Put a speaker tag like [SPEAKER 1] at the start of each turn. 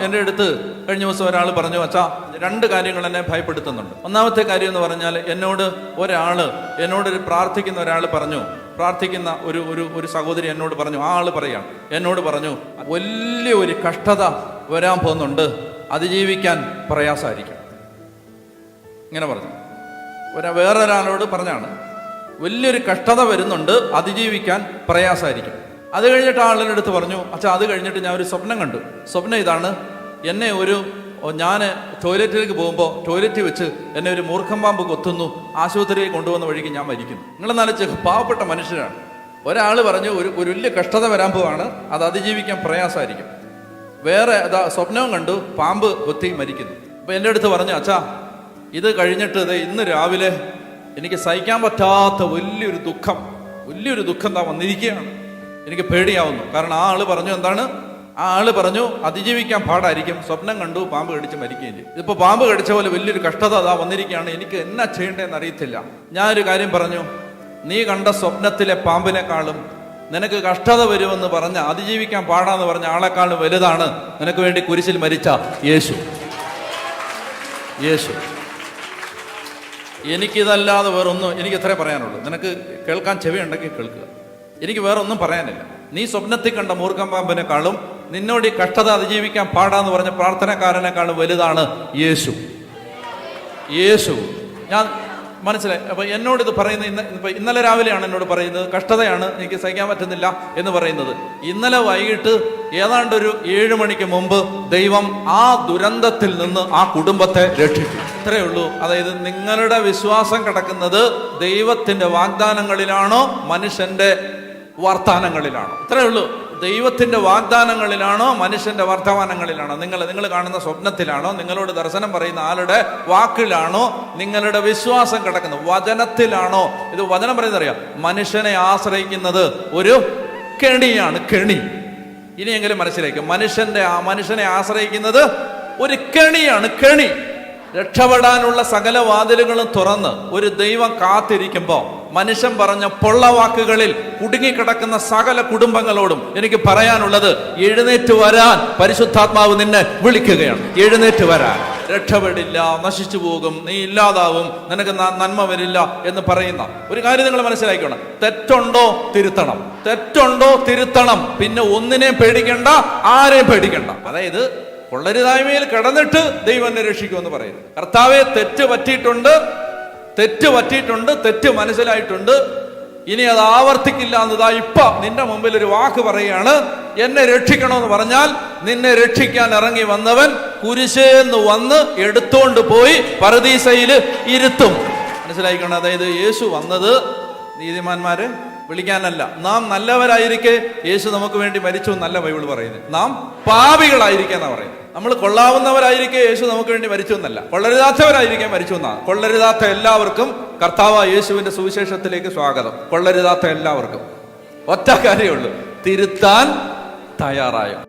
[SPEAKER 1] എൻ്റെ അടുത്ത് കഴിഞ്ഞ ദിവസം ഒരാൾ പറഞ്ഞു, അച്ഛാ 2 കാര്യങ്ങൾ എന്നെ ഭയപ്പെടുത്തുന്നുണ്ട്. ഒന്നാമത്തെ കാര്യം എന്ന് പറഞ്ഞാൽ എന്നോടൊരു പ്രാർത്ഥിക്കുന്ന ഒരാൾ പറഞ്ഞു, പ്രാർത്ഥിക്കുന്ന ഒരു സഹോദരി എന്നോട് പറഞ്ഞു, ആ ആൾ പറയാണ്, എന്നോട് പറഞ്ഞു വലിയ ഒരു കഷ്ടത വരാൻ പോകുന്നുണ്ട്, അതിജീവിക്കാൻ പ്രയാസമായിരിക്കും. ഇങ്ങനെ പറഞ്ഞു. വേറൊരാളോട് പറഞ്ഞാണ്, വലിയൊരു കഷ്ടത വരുന്നുണ്ട്, അതിജീവിക്കാൻ പ്രയാസമായിരിക്കും. അത് കഴിഞ്ഞിട്ട് ആളുടെ അടുത്ത് പറഞ്ഞു, അച്ഛാ അത് കഴിഞ്ഞിട്ട് ഞാൻ ഒരു സ്വപ്നം കണ്ടു. സ്വപ്നം ഇതാണ്, ഞാൻ ടോയ്ലറ്റിലേക്ക് പോകുമ്പോൾ ടോയ്ലറ്റിൽ വെച്ച് എന്നെ ഒരു മൂർഖം പാമ്പ് കൊത്തുന്നു, ആശുപത്രിയിൽ കൊണ്ടുവന്ന വഴിക്ക് ഞാൻ മരിക്കുന്നു. നിങ്ങളെന്നാലും പാവപ്പെട്ട മനുഷ്യരാണ്. ഒരാൾ പറഞ്ഞു ഒരു വലിയ കഷ്ടത വരാൻ പോവാണ്, അത് അതിജീവിക്കാൻ പ്രയാസമായിരിക്കും. വേറെ സ്വപ്നവും കണ്ടു, പാമ്പ് കൊത്തി മരിക്കുന്നു. അപ്പം എൻ്റെ അടുത്ത് പറഞ്ഞു, അച്ഛാ ഇത് കഴിഞ്ഞിട്ട് ഇന്ന് രാവിലെ എനിക്ക് സഹിക്കാൻ പറ്റാത്ത വലിയൊരു ദുഃഖം വന്നിരിക്കുകയാണ്, എനിക്ക് പേടിയാവുന്നു. കാരണം ആ ആള് പറഞ്ഞു എന്താണ്, ആ ആള് പറഞ്ഞു അതിജീവിക്കാൻ പാടായിരിക്കും, സ്വപ്നം കണ്ടു പാമ്പ് കടിച്ച് മരിക്കുകയും ചെയ്യും. ഇതിപ്പോൾ പാമ്പ് കടിച്ച പോലെ വലിയൊരു കഷ്ടത വന്നിരിക്കുകയാണ്, എനിക്ക് എന്നാ ചെയ്യേണ്ടതെന്ന് അറിയത്തില്ല. ഞാനൊരു കാര്യം പറഞ്ഞു, നീ കണ്ട സ്വപ്നത്തിലെ പാമ്പിനെക്കാളും നിനക്ക് കഷ്ടത വരുമെന്ന് പറഞ്ഞ, അതിജീവിക്കാൻ പാടാന്ന് പറഞ്ഞ ആളെക്കാളും വലുതാണ് നിനക്ക് വേണ്ടി കുരിശിൽ മരിച്ച യേശു. എനിക്കിതല്ലാതെ വേറൊന്നും, എനിക്ക് ഇത്രേ പറയാനുള്ളൂ. നിനക്ക് കേൾക്കാൻ ചെവി ഉണ്ടെങ്കിൽ കേൾക്കുക, എനിക്ക് വേറെ ഒന്നും പറയാനില്ല. നീ സ്വപ്നത്തിൽ കണ്ട മൂർഖൻ പാമ്പിനെക്കാളും നിന്നോട് ഈ കഷ്ടത അതിജീവിക്കാൻ പാടാന്ന് പറഞ്ഞ പ്രാർത്ഥനക്കാരനെക്കാളും വലുതാണ് യേശു. ഞാൻ മനസ്സിലായി. അപ്പൊ എന്നോട് ഇത് പറയുന്നത് ഇന്നലെ രാവിലെയാണ് എന്നോട് പറയുന്നത്, കഷ്ടതയാണ്, എനിക്ക് സഹിക്കാൻ പറ്റുന്നില്ല എന്ന് പറയുന്നത്. ഇന്നലെ വൈകിട്ട് ഏതാണ്ട് ഒരു 7 മണിക്ക് മുമ്പ് ദൈവം ആ ദുരന്തത്തിൽ നിന്ന് ആ കുടുംബത്തെ രക്ഷിച്ചു. ഇത്രയേ ഉള്ളൂ. അതായത് നിങ്ങളുടെ വിശ്വാസം കിടക്കുന്നത് ദൈവത്തിന്റെ വാഗ്ദാനങ്ങളിലാണോ മനുഷ്യന്റെ വർത്തമാനങ്ങളിലാണോ? ഇത്രയേ ഉള്ളൂ. ദൈവത്തിന്റെ വാഗ്ദാനങ്ങളിലാണോ മനുഷ്യന്റെ വർത്തമാനങ്ങളിലാണോ? നിങ്ങൾ കാണുന്ന സ്വപ്നത്തിലാണോ? നിങ്ങളോട് ദർശനം പറയുന്ന ആളുടെ വാക്കിലാണോ നിങ്ങളുടെ വിശ്വാസം കിടക്കുന്നത്? വചനത്തിലാണോ? ഇത് വചനം പറയുന്നത് അറിയാം, മനുഷ്യനെ ആശ്രയിക്കുന്നത് ഒരു കെണിയാണ്, കെണി. ഇനിയെങ്കിലും മനസ്സിലാക്കും, മനുഷ്യനെ ആശ്രയിക്കുന്നത് ഒരു കെണിയാണ്, കെണി. രക്ഷപ്പെടാനുള്ള സകല വാതിലുകളും തുറന്ന് ഒരു ദൈവം കാത്തിരിക്കുമ്പോൾ മനുഷ്യൻ പറഞ്ഞ പൊള്ളവാക്കുകളിൽ കുടുങ്ങിക്കിടക്കുന്ന സകല കുടുംബങ്ങളോടും എനിക്ക് പറയാനുള്ളത്, എഴുന്നേറ്റ് വരാൻ പരിശുദ്ധാത്മാവ് നിന്നെ വിളിക്കുകയാണ്. എഴുന്നേറ്റ് വരാൻ. രക്ഷപ്പെടില്ല, നശിച്ചു പോകും, നീ ഇല്ലാതാവും, നിനക്ക് നന്മ വരില്ല എന്ന് പറയുന്ന ഒരു കാര്യം നിങ്ങൾ മനസ്സിലാക്കണം. തെറ്റുണ്ടോ തിരുത്തണം. പിന്നെ ഒന്നിനെയും പേടിക്കണ്ട, ആരെയും പേടിക്കണ്ട. അതായത് കൊള്ളരുതായ്മയിൽ കിടന്നിട്ട് ദൈവം എന്നെ രക്ഷിക്കുമെന്ന് പറയുന്നു. കർത്താവെ തെറ്റ് പറ്റിയിട്ടുണ്ട്, തെറ്റ് മനസ്സിലായിട്ടുണ്ട്, ഇനി അത് ആവർത്തിക്കില്ല എന്നതാ ഇപ്പൊ നിന്റെ മുമ്പിൽ ഒരു വാക്ക് പറയുകയാണ്, എന്നെ രക്ഷിക്കണമെന്ന് പറഞ്ഞാൽ നിന്നെ രക്ഷിക്കാൻ ഇറങ്ങി വന്നവൻ കുരിശേന്ന് വന്ന് എടുത്തോണ്ട് പോയി പറുദീസയില് ഇരുത്തും. മനസ്സിലായിക്കണം. അതായത് യേശു വന്നത് നീതിമാന്മാരെ വിളിക്കാനല്ല, നാം നല്ലവരായിരിക്കെ യേശു നമുക്ക് വേണ്ടി മരിച്ചു എന്നല്ല ബൈബിൾ പറയുന്നത്. നാം പാപികളായിരിക്കാന്നാ പറയുന്നത്. നമ്മൾ കൊള്ളാവുന്നവരായിരിക്കെ യേശു നമുക്ക് വേണ്ടി മരിച്ചു എന്നല്ല, കൊള്ളരുതാത്തവരായിരിക്കാൻ മരിച്ചു എന്നാണ്. കൊള്ളരുതാത്ത എല്ലാവർക്കും കർത്താവ് യേശുവിന്റെ സുവിശേഷത്തിലേക്ക് സ്വാഗതം. കൊള്ളരുതാത്ത എല്ലാവർക്കും ഒറ്റ കാര്യമുള്ളൂ, തിരുത്താൻ തയ്യാറായോ?